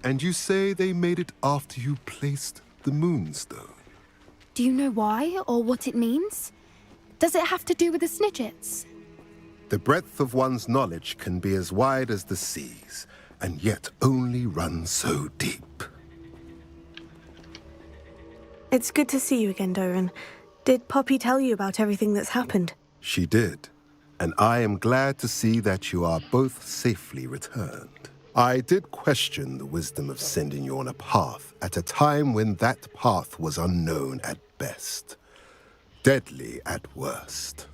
And you say they made it after you placed the moonstone? Do you know why or what it means? Does it have to do with the Snidgets? The breadth of one's knowledge can be as wide as the seas, and yet only run so deep. It's good to see you again, Doran. Did Poppy tell you about everything that's happened? She did, and I am glad to see that you are both safely returned. I did question the wisdom of sending you on a path at a time when that path was unknown at best, deadly at worst.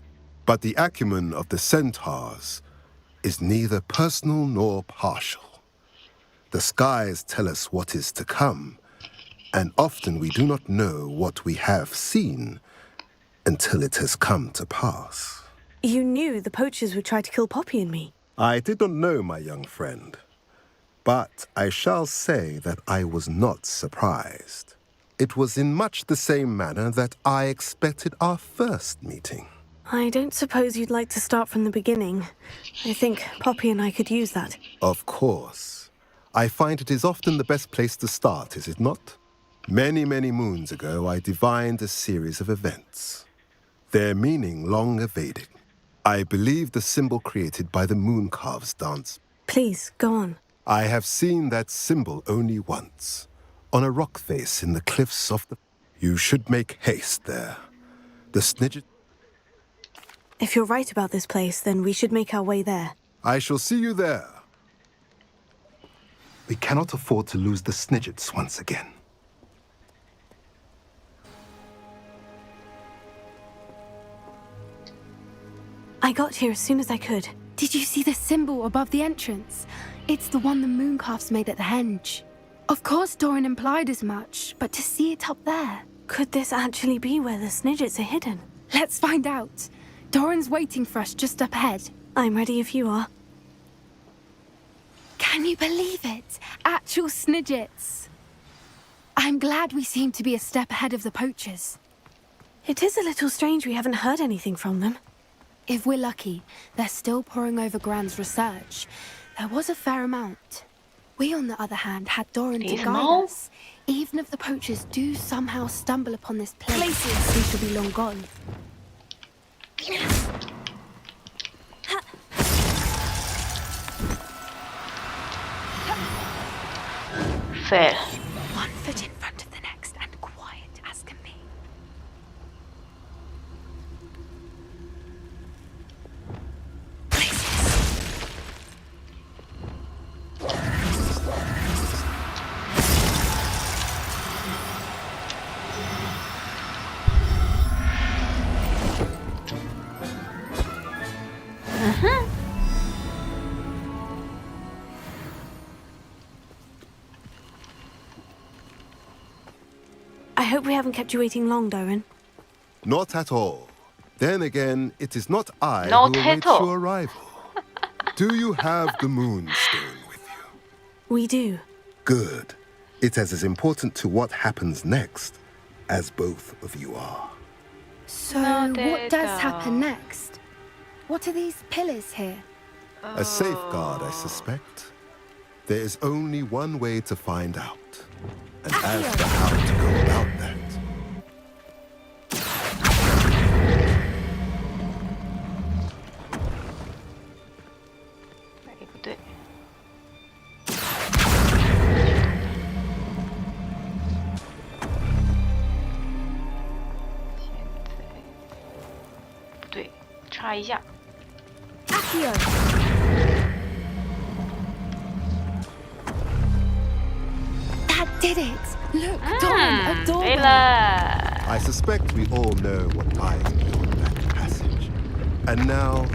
But the acumen of the centaurs is neither personal nor partial. The skies tell us what is to come, and often we do not know what we have seen until it has come to pass. You knew the poachers would try to kill Poppy and me. I did not know, my young friend, but I shall say that I was not surprised. It was in much the same manner that I expected our first meeting. I don't suppose you'd like to start from the beginning. I think Poppy and I could use that. Of course. I find it is often the best place to start, is it not? Many, many moons ago, I divined a series of events, their meaning long evaded. I believe the symbol created by the Mooncalves dance. Please, go on. I have seen that symbol only once, on a rock face in the cliffs of the... You should make haste there. The Snidget... If you're right about this place, then we should make our way there. I shall see you there. We cannot afford to lose the Snidgets once again. I got here as soon as I could. Did you see the symbol above the entrance? It's the one the Mooncalves made at the henge. Of course Doran implied as much, but to see it up there... Could this actually be where the Snidgets are hidden? Let's find out. Doran's waiting for us just up ahead. I'm ready if you are. Can you believe it? Actual Snidgets. I'm glad we seem to be a step ahead of the poachers. It is a little strange we haven't heard anything from them. If we're lucky, they're still poring over Gran's research. There was a fair amount. We, on the other hand, had Doran to guide us. Even if the poachers do somehow stumble upon this place, we shall be long gone. Fair. One foot in front of the next and quiet as can be. I hope we haven't kept you waiting long, Doran. Not at all. Then again, it is not I Not who at awaits all. your arrival. Do you have the moonstone with you? We do. Good. It is as important to what happens next as both of you are. So, Not what at does all. happen next? What are these pillars here? A safeguard, I suspect. There is only one way to find out. And as to how to go about that... 哎，不对。现在不对，插一下。 Accio! That did it! Look, Doran, a 对 doorbell! 了， I suspect we all know what lies beyond that passage. And now,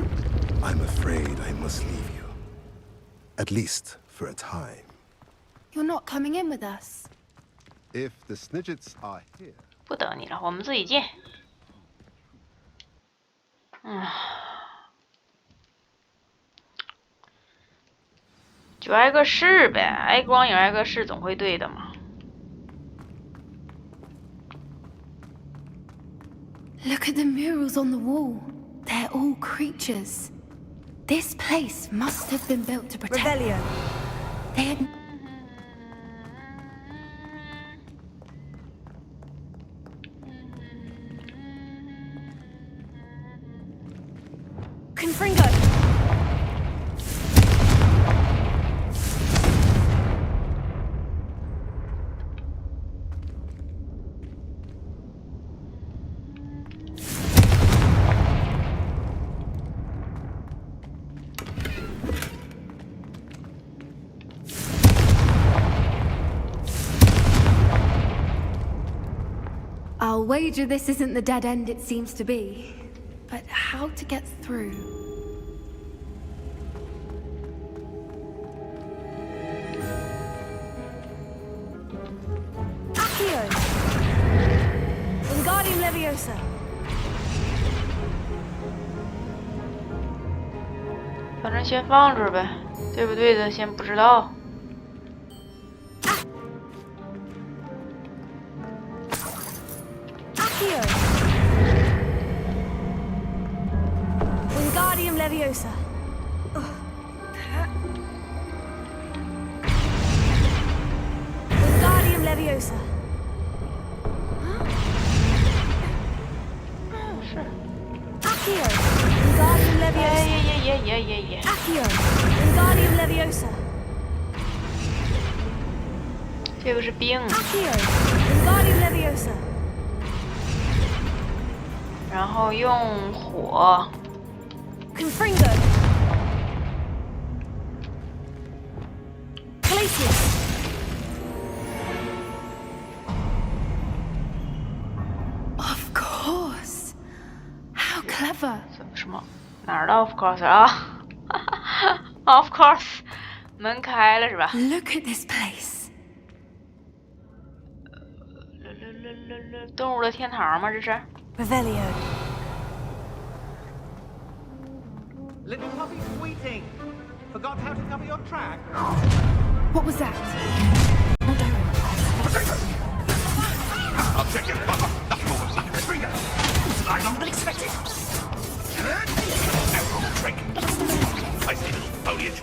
I'm afraid I must leave you. At least for a time. You're not coming in with us. If the Snidgets are here... 不等你了，我们自己进。就挨个试呗，挨光影挨个试总会对的嘛。 Look at the murals on the wall. They're all creatures. This place must have been built to protect. Revelio. They had... Confringo. I'll wager this isn't the dead end it seems to be. But how to get through? Accio. Wingardium Leviosa. 反正先放这儿呗，对不对的先不知道。Accio. Wingardium Leviosa. Wingardium Leviosa. 是。 Accio. Wingardium 耶 Leviosa. 耶。 Accio. Wingardium Leviosa. 这个是冰， Accio. Wingardium Leviosa. 然后用火。 Confringo. Glacius. Of course. How clever. 什么？哪儿的 ？Of course 啊，Of course， 门开了是吧？ Look at this place. 动物的天堂吗？这是？ Revelio. Little puppy squeaking. Forgot how to cover your track. What was that? I'll check it. Nothing more than a stringer. I longer than expected. Arrow trick. Icy little foliage.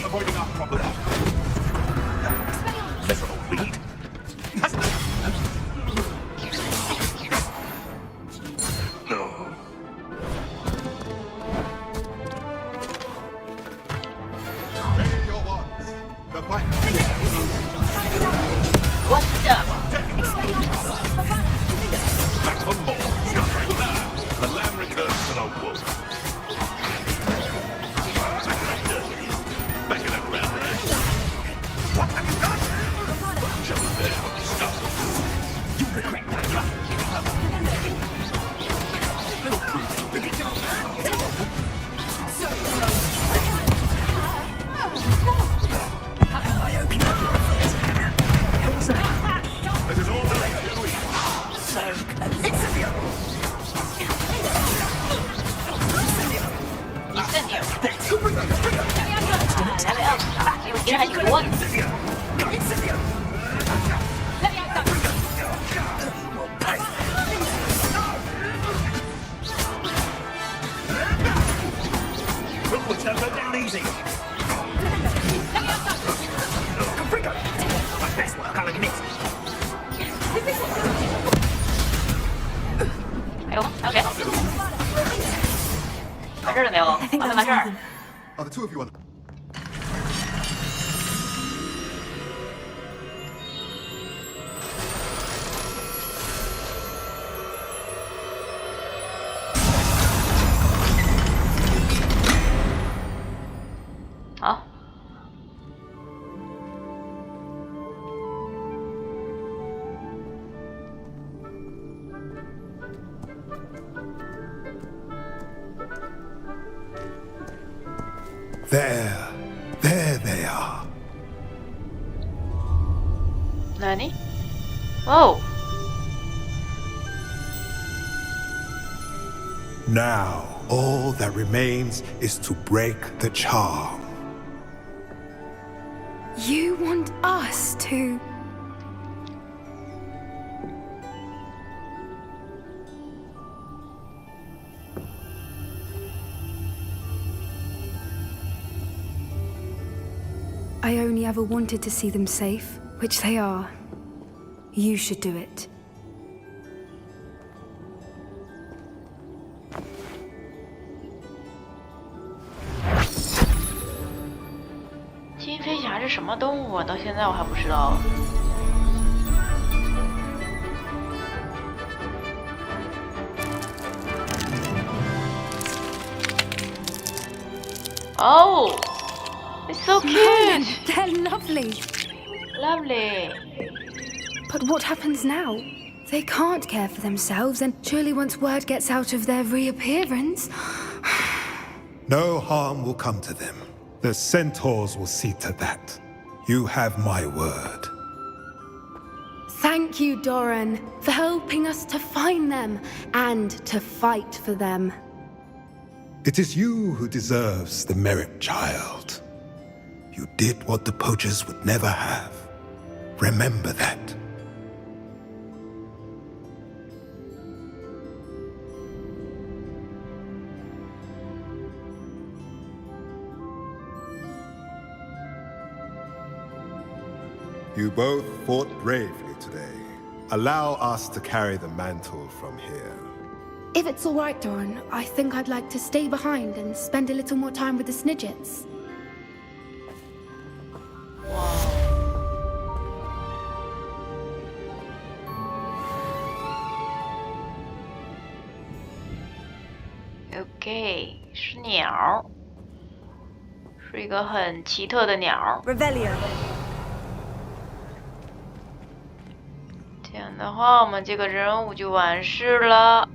Avoiding our problem. Miserable weed. No. Ready your wands. The fight. What the? Back for more. The lamb returns to the wolf. Back in that ground. What have you done? Show them what you started. You regret that. This is all the so We'll turn them down easy. Confringo. My best work, I'll admit. 哎呦，还有谁？完事儿了没有？ I think 完 that 没 was 完事 all 儿 of？them. Are the two of you on? .好。There they are. 哪里？哦， Now, all that remains is to break the charm. You want us to... I only ever wanted to see them safe, which they are. You should do it. 是什么动物啊？到现在我还不知道。Oh, it's so cute. They're lovely. Lovely. But what happens now? They can't care for themselves, and surely once word gets out of their reappearance... No harm will come to them. The centaurs will see to that. You have my word. Thank you, Doran, for helping us to find them and to fight for them. It is you who deserves the merit, child. You did what the poachers would never have. Remember that. You both fought bravely today. Allow us to carry the mantle from here. If it's all right, Doran, I think I'd like to stay behind and spend a little more time with the Snidgets. OK， 是鸟，是一个很奇特的鸟。Revelio. 这样的话，我们这个任务就完事了。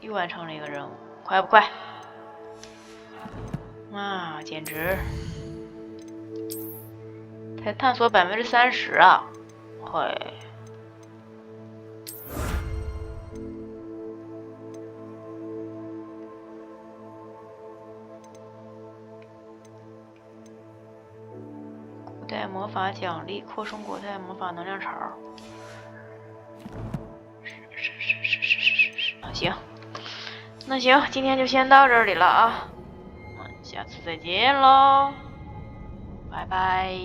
又完成了一个任务，快不快？啊，简直！才探索30%啊！嘿。古代魔法奖励，扩充古代魔法能量槽。行。那行，今天就先到这里了啊，我们下次再见喽，拜拜。